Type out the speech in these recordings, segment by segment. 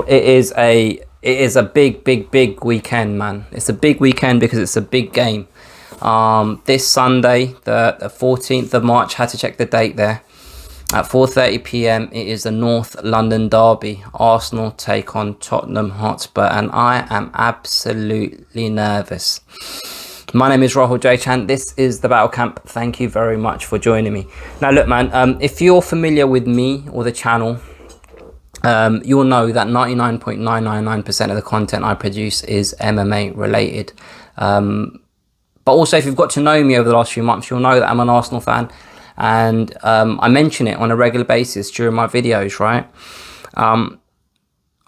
it is a big weekend, man. It's a big weekend because it's a big game. This Sunday, the 14th of March, had to check the date there. At 4:30 p.m, it is the North London derby. Arsenal take on Tottenham Hotspur, and I am absolutely nervous. My name is Rahul J. Chant. This is the Battle Camp. Thank you very much for joining me. Now, look, man, if you're familiar with me or the channel, you'll know that 99.999% of the content I produce is MMA related. But also, if you've got to know me over the last few months, you'll know that I'm an Arsenal fan. And I mention it on a regular basis during my videos, right?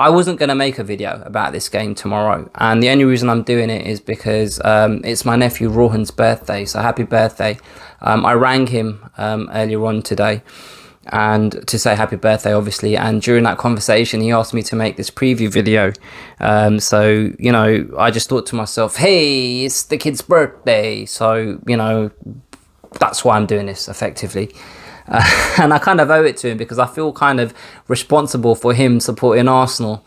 I wasn't going to make a video about this game tomorrow. And the only reason I'm doing it is because it's my nephew Rohan's birthday. So happy birthday. I rang him earlier on today and to say happy birthday, obviously. And during that conversation, he asked me to make this preview video. So, you know, I just thought to myself, hey, it's the kid's birthday. So, you know, that's why I'm doing this effectively. And I kind of owe it to him because I feel kind of responsible for him supporting Arsenal.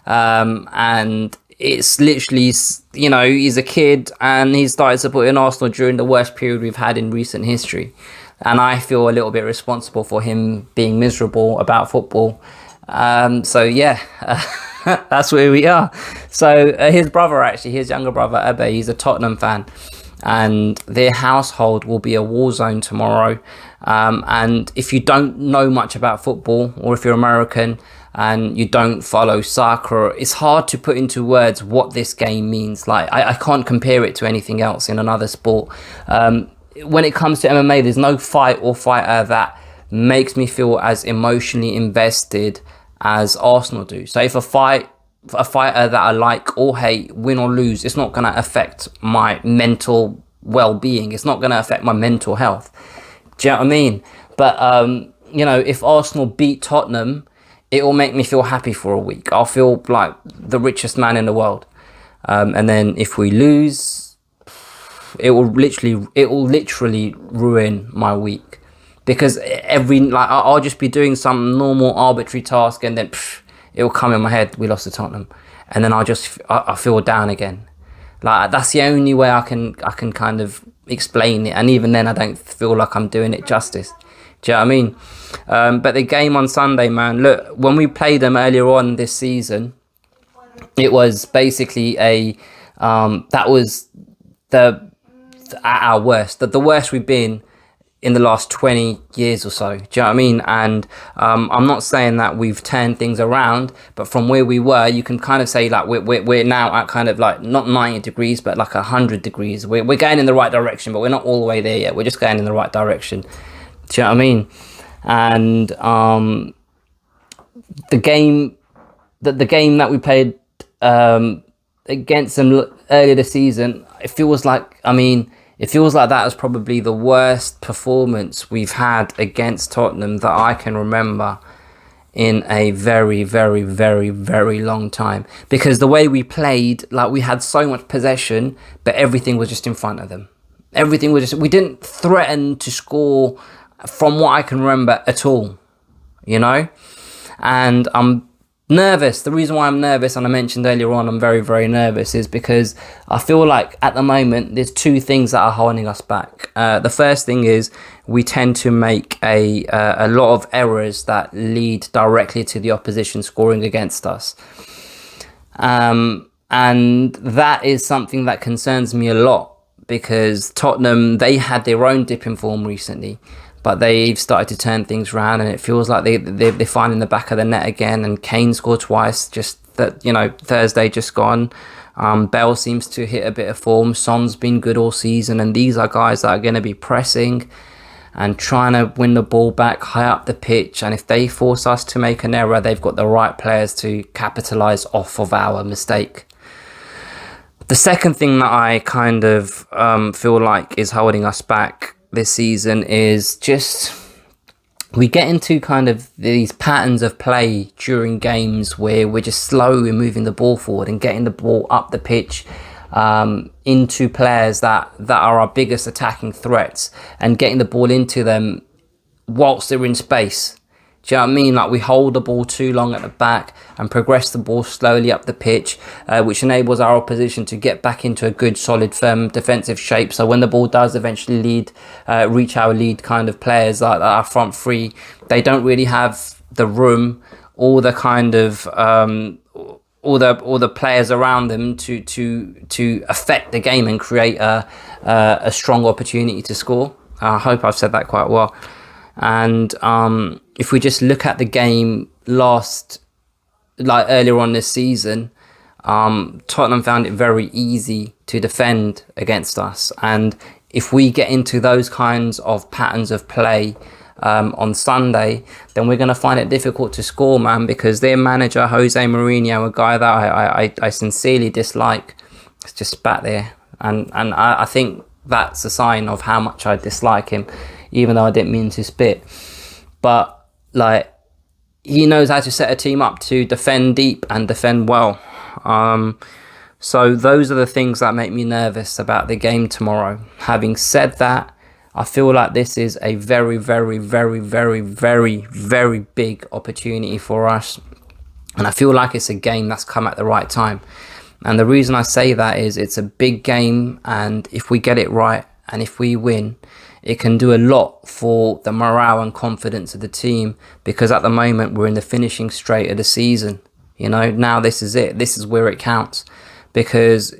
And it's literally, you know, he's a kid and he started supporting Arsenal during the worst period we've had in recent history. And I feel a little bit responsible for him being miserable about football. So yeah, that's where we are. So his brother, actually, his younger brother, Abe, he's a Tottenham fan. And their household will be a war zone tomorrow. And if you don't know much about football, or if you're American and you don't follow soccer, it's hard to put into words what this game means. Like, I can't compare it to anything else in another sport. When it comes to MMA, there's no fight or fighter that makes me feel as emotionally invested as Arsenal do. So if a fighter that I like or hate, win or lose, it's not going to affect my mental well-being. It's not going to affect my mental health. Do you know what I mean? But, you know, if Arsenal beat Tottenham, it will make me feel happy for a week. I'll feel like the richest man in the world. And then if we lose, it will literally ruin my week. Because I'll just be doing some normal arbitrary task and then it will come in my head, we lost to Tottenham. And then I feel down again. Like, that's the only way I can kind of explain it. And even then, I don't feel like I'm doing it justice. Do you know what I mean? But the game on Sunday, man, look, when we played them earlier on this season, it was basically that was at our worst. The worst we've been in the last 20 years or so. Do you know what I mean? And I'm not saying that we've turned things around, but from where we were, you can kind of say like we're now at kind of like not 90 degrees, but like 100 degrees. We're going in the right direction, but we're not all the way there yet. We're just going in the right direction. Do you know what I mean? And the game that we played against them earlier this season, it feels like that was probably the worst performance we've had against Tottenham that I can remember in a very, very, very, very long time. Because the way we played, like, we had so much possession, but everything was just in front of them. We didn't threaten to score from what I can remember at all, you know? And I'm nervous. The reason why I'm nervous, and I mentioned earlier on, I'm very, very nervous, is because I feel like at the moment there's two things that are holding us back. The first thing is we tend to make a lot of errors that lead directly to the opposition scoring against us. And that is something that concerns me a lot because Tottenham, they had their own dip in form recently. But they've started to turn things around, and it feels like they're finding the back of the net again. And Kane scored twice, just that, you know, Thursday just gone. Bell seems to hit a bit of form. Son's been good all season, and these are guys that are going to be pressing and trying to win the ball back high up the pitch. And if they force us to make an error, they've got the right players to capitalise off of our mistake. The second thing that I kind of feel like is holding us back this season is just we get into kind of these patterns of play during games where we're just slow in moving the ball forward and getting the ball up the pitch into players that are our biggest attacking threats and getting the ball into them whilst they're in space. Do you know what I mean? Like, we hold the ball too long at the back and progress the ball slowly up the pitch, which enables our opposition to get back into a good, solid, firm defensive shape. So when the ball does eventually reach our lead kind of players, like our front three, they don't really have the room or the kind of all the players around them to affect the game and create a strong opportunity to score. I hope I've said that quite well. And if we just look at the game earlier on this season, Tottenham found it very easy to defend against us. And if we get into those kinds of patterns of play on Sunday, then we're going to find it difficult to score, man, because their manager, Jose Mourinho, a guy that I sincerely dislike, is just spat there. And I think that's a sign of how much I dislike him, even though I didn't mean to spit. But, like, he knows how to set a team up to defend deep and defend well. So those are the things that make me nervous about the game tomorrow. Having said that, I feel like this is a very, very, very, very, very, very big opportunity for us. And I feel like it's a game that's come at the right time. And the reason I say that is it's a big game, and if we get it right and if we win, it can do a lot for the morale and confidence of the team, because at the moment we're in the finishing straight of the season. You know, now this is it. This is where it counts, because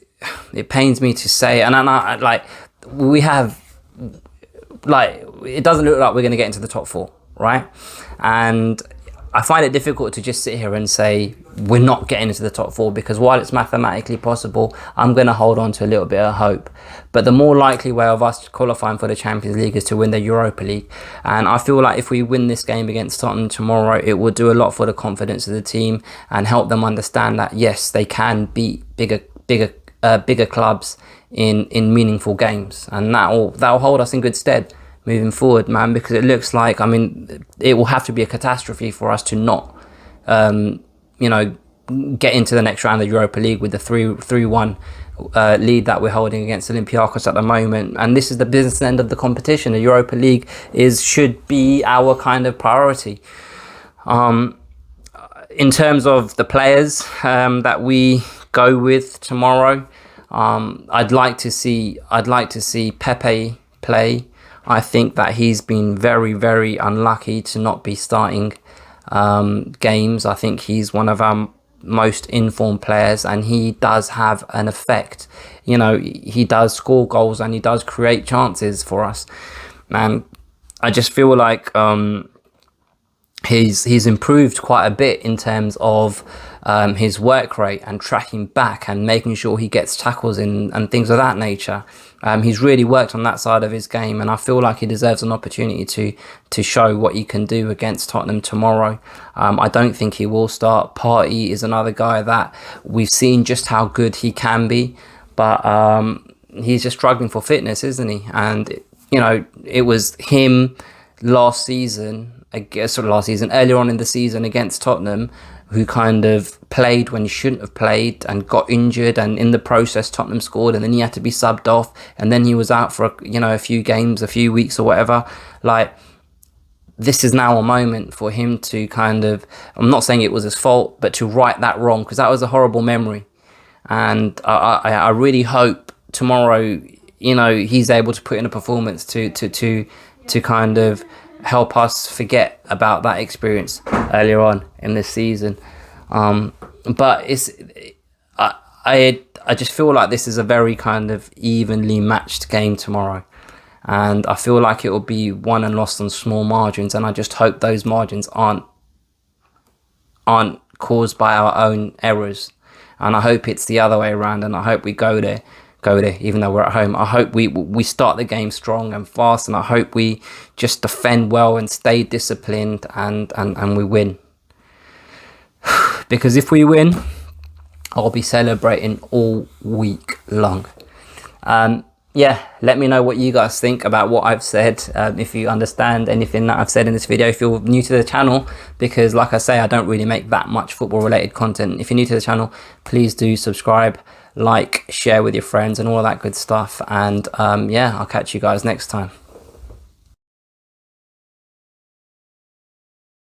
it pains me to say, and I like, we have, like, it doesn't look like we're going to get into the top four, right? And I find it difficult to just sit here and say we're not getting into the top four, because while it's mathematically possible, I'm going to hold on to a little bit of hope. But the more likely way of us qualifying for the Champions League is to win the Europa League. And I feel like if we win this game against Tottenham tomorrow, it will do a lot for the confidence of the team and help them understand that, yes, they can beat bigger clubs in meaningful games. And that'll hold us in good stead moving forward, man, because it looks like, I mean, it will have to be a catastrophe for us to not, get into the next round of the Europa League with the 3-1 lead that we're holding against Olympiacos at the moment. And this is the business end of the competition. The Europa League should be our kind of priority. In terms of the players that we go with tomorrow, I'd like to see Pepe play. I think that he's been very, very unlucky to not be starting games. I think he's one of our most informed players, and he does have an effect. You know, he does score goals and he does create chances for us. And I just feel like he's improved quite a bit in terms of his work rate and tracking back and making sure he gets tackles in and things of that nature. He's really worked on that side of his game, and I feel like he deserves an opportunity to show what he can do against Tottenham tomorrow. I don't think he will start. Partey is another guy that we've seen just how good he can be, but he's just struggling for fitness, isn't he? And, you know, it was him earlier on in the season against Tottenham, who kind of played when he shouldn't have played and got injured, and in the process Tottenham scored, and then he had to be subbed off, and then he was out for a few games, a few weeks or whatever. Like, this is now a moment for him to kind of, I'm not saying it was his fault, but to right that wrong, because that was a horrible memory. And I really hope tomorrow, you know, he's able to put in a performance to kind of help us forget about that experience earlier on in this season. But I just feel like this is a very kind of evenly matched game tomorrow, and I feel like it will be won and lost on small margins, and I just hope those margins aren't caused by our own errors, and I hope it's the other way around, and I hope we go there even though we're at home. I hope we start the game strong and fast, and I hope we just defend well and stay disciplined and we win. Because if we win, I'll be celebrating all week long. Let me know what you guys think about what I've said, if you understand anything that I've said in this video, if you're new to the channel, because like I say, I don't really make that much football related content. If you're new to the channel, please do subscribe, like, share with your friends and all of that good stuff. And I'll catch you guys next time.